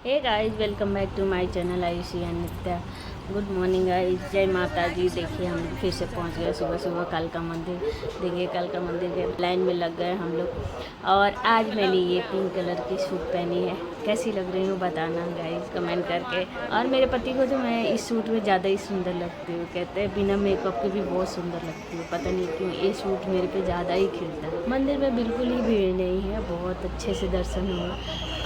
Hey guys, welcome back to my channel Ayushi and Nitya. Good morning guys, जय माता जी। देखिए हम फिर से पहुंच गए सुबह सुबह कालका मंदिर। देखिए कालका मंदिर के लाइन में लग गए हम लोग। और आज मैंने ये पिंक कलर की सूट पहनी है। कैसी लग रही हूँ बताना गाइस कमेंट करके। और मेरे पति को तो मैं इस सूट में ज़्यादा ही सुंदर लगती हूँ। कहते हैं बिना मेकअप के भी बहुत सुंदर लगती हूँ। पता नहीं क्यों ये सूट मेरे पे ज़्यादा ही खिलता है। मंदिर में बिल्कुल ही भीड़ नहीं है, बहुत अच्छे से दर्शन हुआ।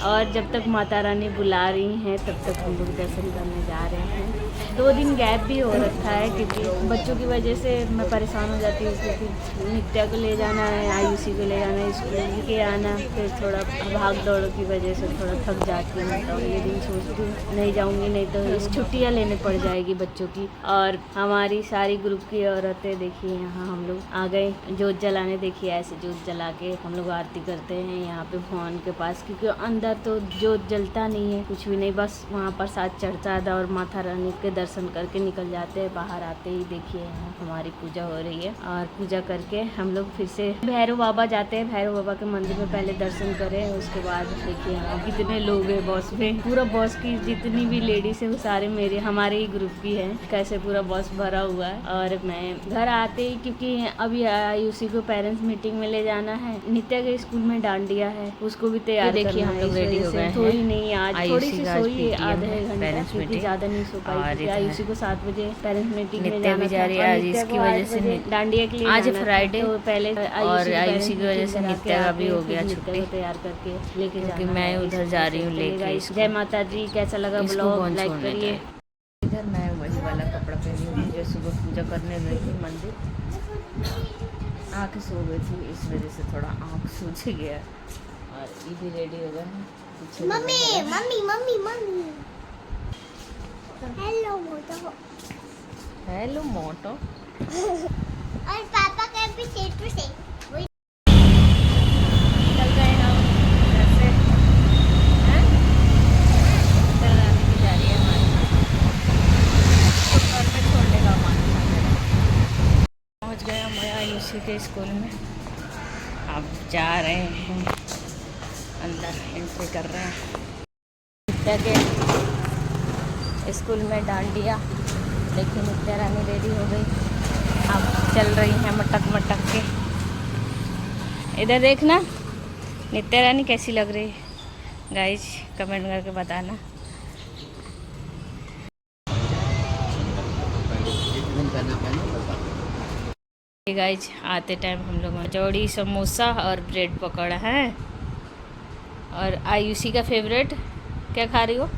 और जब तक माता रानी बुला रही हैं तब तक हम लोग दर्शन करने जा रहे हैं। 2 दिन गैप भी हो रखा है क्योंकि बच्चों की वजह से मैं परेशान हो जाती हूँ, क्योंकि नित्या को ले जाना है, आयुषी को ले जाना है, स्कूल लेके आना, फिर थोड़ा भाग दौड़ की वजह से थोड़ा थक जाती हूँ। तो अगले दिन सोचती हूँ नहीं जाऊँगी, नहीं तो छुट्टियाँ लेने पड़ जाएगी बच्चों की। और हमारी सारी ग्रुप की औरतें देखिए यहाँ हम लोग आ गए जोत जलाने। देखिए ऐसे जोत जला के हम लोग आरती करते हैं यहाँ पे भगवान के पास, क्योंकि अंदर तो जोत जलता नहीं है, कुछ भी नहीं, बस वहाँ प्रसाद चढ़ता है और माता रानी के दर्शन करके निकल जाते हैं। बाहर आते ही देखिए यहाँ हमारी पूजा हो रही है। और पूजा करके हम लोग फिर से भैरव बाबा जाते हैं। भैरव बाबा के मंदिर में पहले दर्शन करें, उसके बाद देखिए यहाँ कितने लोग हैं बॉस में। पूरा बॉस की जितनी भी लेडीज है वो सारे मेरे हमारे ही ग्रुप की है। कैसे पूरा बॉस भरा हुआ है। और मैं घर आते ही, क्योंकि अभी आयुषी को पेरेंट्स मीटिंग में ले जाना है, नित्या के स्कूल में डांडिया है, उसको भी तैयार देखिए हम लोग रेडी हो गए हैं। थोड़ी नहीं, आज थोड़ी सी सोई आधे घंटा, क्योंकि ज़्यादा नहीं सो पाई, क्योंकि आयुषी को 7 बजे पेरेंट्स मीटिंग में जाना था। आज इसकी वजह से डांडिया के लिए आज फ्राइडे, तो पहले और आयुषी की वजह से नित्या का भी हो गया छुट्टी, तैयार करके लेके जाना। मैं उधर जा रही हूँ लेके। जय माता जी। कैसा लगा ब्लॉग लाइक करिए। इधर मैं वही वाला कपड़ा पहनी हुई जो सुबह पूजा करने गई थी मंदिर। आँख सो गई थी, इस वजह से थोड़ा आँख सूझ गया। और ये भी रेडी हो गए हैं। Mummy mummy mummy mummy hello Moto. Hello Moto. और पापा का भी सेट से वही चल गए हम घर से। हैं? चल आने की जा रही है हमारी। घर पे छोड़ने का मन था मेरा। पहुँच गए हम आयुषी के स्कूल में। अब जा रहे हैं अंदर, एंट्री कर रहे हैं नित्या के स्कूल में डांडिया। देखिए नित्या रानी रेडी हो गई, अब चल रही हैं मटक मटक के। इधर देखना नित्या रानी कैसी लग रही है गाइस, कमेंट करके बताना। गाइस आते टाइम हम लोग कचौड़ी समोसा और ब्रेड पकौड़ा है। और आयुषी का फेवरेट क्या खा रही हो?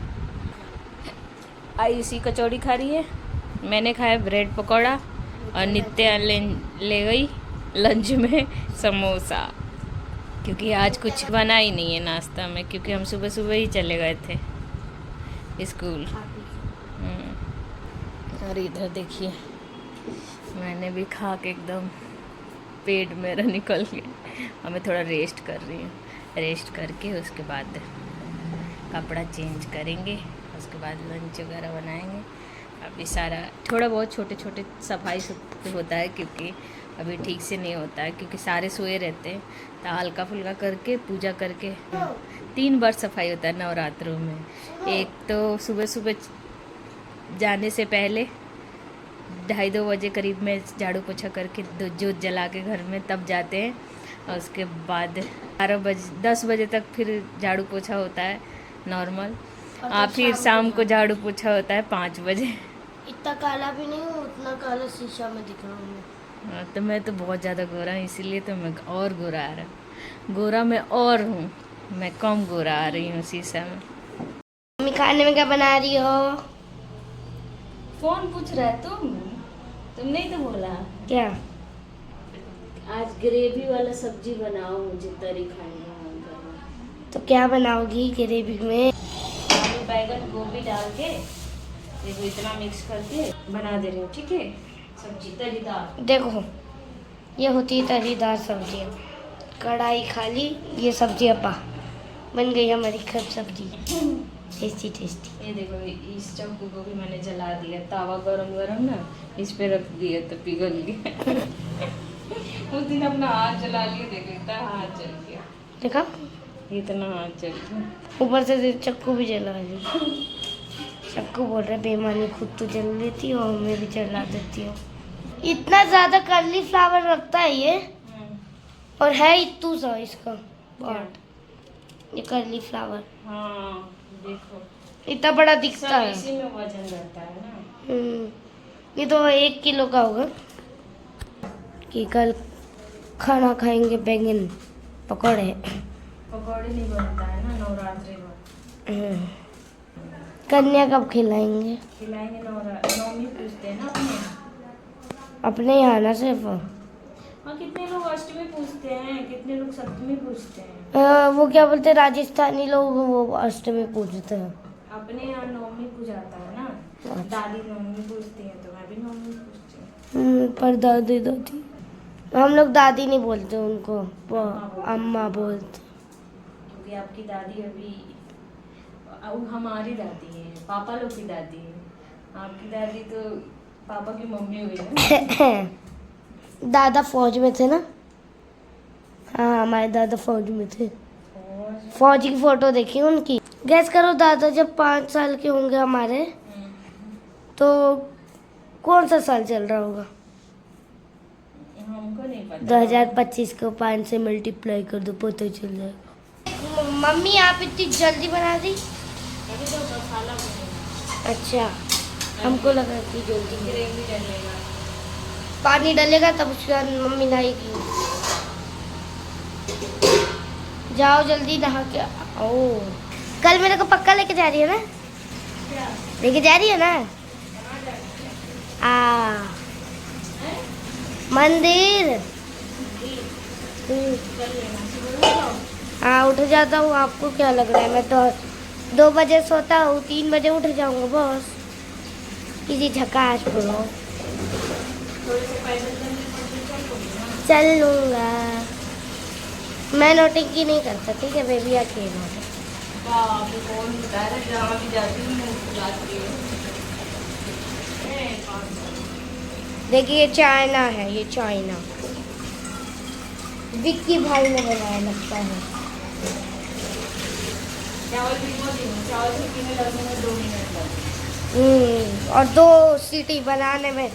आयुषी कचौड़ी खा रही है, मैंने खाया ब्रेड पकौड़ा, और नित्या ले गई लंच में समोसा, क्योंकि आज कुछ बना ही नहीं है नाश्ता में, क्योंकि हम सुबह सुबह ही चले गए थे स्कूल। और इधर देखिए मैंने भी खा के एकदम पेट मेरा निकल गया। और मैं थोड़ा रेस्ट कर रही हूँ। रेस्ट करके उसके बाद कपड़ा चेंज करेंगे, उसके बाद लंच वगैरह बनाएंगे। अभी सारा थोड़ा बहुत छोटे छोटे सफाई सब होता है, क्योंकि अभी ठीक से नहीं होता है, क्योंकि सारे सोए रहते हैं। तो हल्का फुल्का करके पूजा करके 3 बार सफाई होता है नवरात्रों में। एक तो सुबह सुबह जाने से पहले 2:30 बजे करीब में झाड़ू पोछा करके जोत जला के घर में तब जाते हैं। और उसके बाद 10 बजे तक फिर झाड़ू पोछा होता है नॉर्मल। फिर शाम को झाड़ू पोछा होता है 5 बजे। इतना काला भी नहीं हूँ, उतना काला शीशा में दिख रहा हूँ। तो मैं तो बहुत ज़्यादा गोरा हूँ, इसीलिए तो मैं और गोरा आ रहा हूँ। गोरा मैं और हूँ, मैं कम गोरा आ रही हूँ शीशा में। मम्मी खाने में क्या बना रही हो? कौन पूछ रहा है? तुमने ही तो बोला क्या? आज ग्रेवी वाला सब्जी बनाओ, मुझे तरी खानी है। तो क्या बनाओगी ग्रेवी में? आलू बैगन गोभी डाल के देखो इतना मिक्स करके बना दे रही हूँ, ठीक है? सब्जी तरीदार। देखो ये होती है तरीदार सब्जियाँ। कढ़ाई खाली, ये सब्जी अपा बन गई हमारी खब सब्जी, टेस्टी टेस्टी। ये देखो इस चाकू को भी मैंने जला दिया, तावा गरम गरम ना, इस पे रख दिया तो पिघल गया। उस दिन अपना हाथ जला लिया, देखो इतना हाथ जल गया। देखा इतना हाथ जल गया। ऊपर से चक्कू भी जला दी। चक्कू बोल रहे बेईमानी, खुद तो जल लेती हो और मैं भी जला देती हूँ। इतना ज्यादा कर्ली फ्लावर रखता है ये, और है इतू सा इसका पार्ट, ये कर्ली फ्लावर। हाँ देखो इतना बड़ा दिखता है। इसी में वजन रहता है ना। ये तो 1 किलो का होगा। कि कल खाना खाएंगे बैंगन पकौड़े। पकौड़े नहीं बनता है ना नवरात्रि में। कन्या कब खिलाएंगे? खिलाएंगे नवमी पूछते हैं ना अपने। अपने यहाँ ना सिर्फ। हाँ कितने लोग अष्टमी पूछते हैं, कितने लोग सप्तमी पूछते हैं। वो क्या बोलते हैं राजस्थानी लोग, वो अष्टमी पूजते हैं। अपने यहाँ नवमी पूजाता है ना। दादी नवमी पूछती है तो मैं भी नवमी पूछती हूँ। पर दादी दादी हम लोग दादी नहीं बोलते उनको, वो अम्मा बोलते। क्योंकि आपकी दादी अभी हमारी दादी है, पापा लोग की दादी है। आपकी दादी तो पापा की मम्मी हुई ना। दादा फौज में थे ना। हाँ हमारे दादा फौज में थे। फौज की फोटो देखी उनकी। गैस करो दादा जब 5 साल के होंगे हमारे, तो कौन सा साल चल रहा होगा? हमको नहीं पता। 2025 को 5 से मल्टीप्लाई कर दो, पता चल जाएगा। मम्मी आप इतनी जल्दी बना दी? अभी तो मसाला बनेगा। अच्छा, हमको लगा कि जल्दी ग्रेवी डलेगा। पानी डलेगा तब उसके बाद मम्मी नहाएगी। जाओ जल्दी नहा के आओ। कल मेरे को पक्का लेके जा रही है ना? क्या? लेके जा रही है ना? मंदिर। हाँ उठ जाता हूँ, आपको क्या लग रहा है? मैं तो 2 बजे सोता हूँ, 3 बजे उठ जाऊंगा बस। किसी झकाश बोलो। चल लूँगा। मैं नोटिंग नहीं करता, ठीक है बेबी अकेला। देखिए ये चाइना है, ये चाइना विक्की भाई ने बनाया लगता है। चावल सीखने लगने में 2 मिनट लगते। और 2 सीटी बनाने में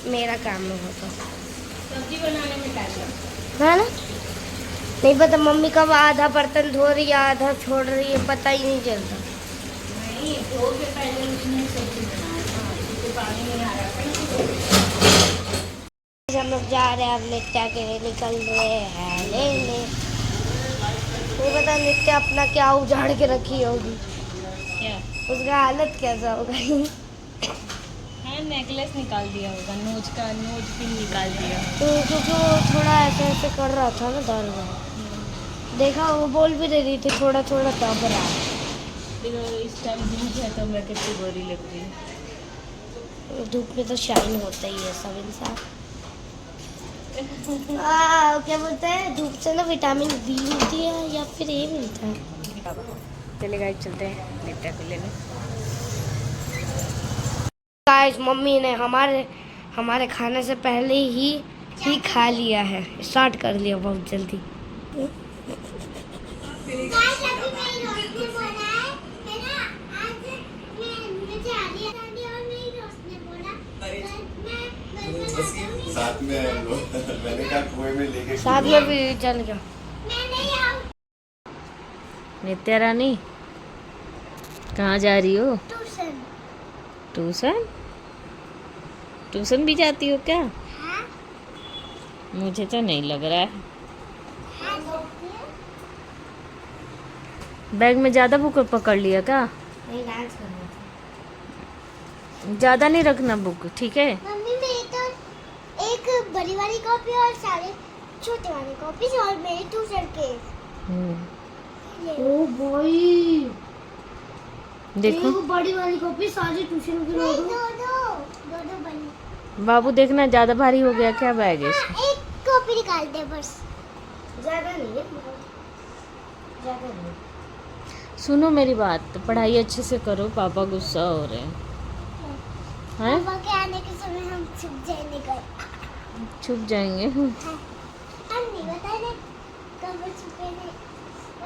मेरा काम नहीं होता। सब्जी बनाने में टाइम लगता है ना? नहीं पता मम्मी कब आधा बर्तन धो रही है आधा छोड़ रही है, पता ही नहीं चलता। नहीं, धो के पहले उसमें सब्जी बनाना, क्योंकि पानी नहीं आ रहा था। हम लोग जा रहे हैं, अब नित्या के लिए निकल रहे हैं लेने। नहीं पता नित्या अपना क्या उजाड़ के रखी होगी, क्या उसका हालत कैसा होगा। हाँ नेकलेस निकाल दिया होगा, नोज पिन निकाल दिया। क्योंकि वो थोड़ा ऐसे ऐसे कर रहा था ना दर्द। देखा वो बोल भी दे रही थी थोड़ा थोड़ा दब रहा है। देखो इस टाइम धूप है तो मैं कितनी बुरी लग रही है। धूप में तो शाइन होता ही है सब इंसान। क्या बोलते हैं धूप से ना विटामिन बी मिलती है या फिर ए मिलता है। चले गाइस चलते हैं नित्या को लेने। गाइस मम्मी ने हमारे खाने से पहले ही खा लिया है, स्टार्ट कर लिया बहुत जल्दी। साथ में मैंने कहा कुएं में लेके साथ में भी चल गया। नित्या रानी कहाँ जा रही हो? ट्यूशन। ट्यूशन? ट्यूशन भी जाती हो क्या? हाँ? मुझे तो नहीं लग रहा है। हाँ, बैग में ज़्यादा बुक पकड़ लिया क्या? नहीं डांस करना था। ज़्यादा नहीं रखना बुक, ठीक है? मम्मी मेरी तो एक बड़ी वाली कॉपी और सारे छोटे वाली कॉपी और मेरे ट्यूशन के। ओ भाई देखो वो बड़ी वाली कॉपी सारी ट्यूशन की नहीं, नोट। दो बनी। बाबू देखना ज़्यादा भारी हो गया क्या बैग इसमें? हाँ, एक कॉपी निकाल दे बस। ज्यादा नहीं है, ज्यादा नहीं। सुनो मेरी बात, पढ़ाई अच्छे से करो, पापा गुस्सा हो रहे हैं। हैं? पापा के आने के समय हम छुप जाएंगे घर। छुप जाएंगे। हम नहीं बताए ना कब छुपे नहीं।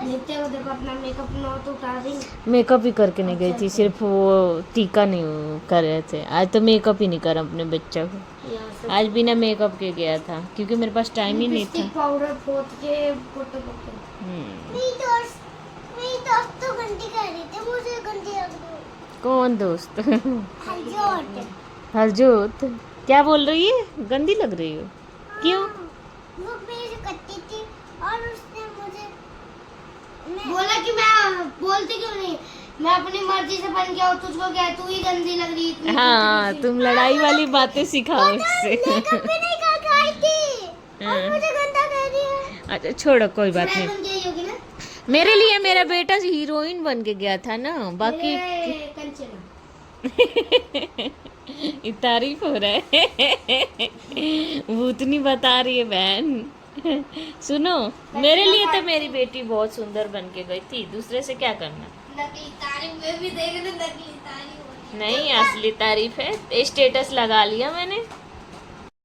देखते हो, देखो अपना मेकअप ना तो उतार देंगे। मेकअप ही करके नहीं गई थी, सिर्फ वो टीका नहीं कर रहे थे। आज तो मेकअप ही नहीं करा अपने बच्चा को, यहाँ से आज बिना मेकअप के गया था क्योंकि मेरे पास टाइम ही नहीं था। लिपस्टिक पाउडर पोत के फोटो पकड़े। मेरी दोस्त तो गंदी कर रही थी, मुझे गंदी लग रही। कौन दोस्त? हजोट। हरजोत क्या बोल रही है? गंदी लग रही हो? क्यों? वो मेरे से कट्टी थी और उसने मुझे बोला कि मैं बोलती क्यों नहीं, मैं अपनी मर्जी से बन गया हूँ, तुझको क्या है, तू ही गंदी लग रही है, इतनी हाँ, गंदी तुम लड़ाई वाली बातें सिखाओ इससे। मेकअप भी नहीं करके आई थी और मुझे गंदा कर दिया। अच्छा छोड़ो, कोई बात मैं नहीं। बन गई होगी ना। मेरे लिए मेरा बेटा हीरोइन बन के गया था ना, बाकी ये कंचना। ये तारीफ हो रहा है। भूतनी बता रही है बहन। सुनो, मेरे लिए तो मेरी बेटी बहुत सुंदर बन के गई थी, दूसरे से क्या करना। नकली तारीफ में भी देख रहे, नकली तारीफ। नहीं, असली तारीफ है, स्टेटस लगा लिया मैंने।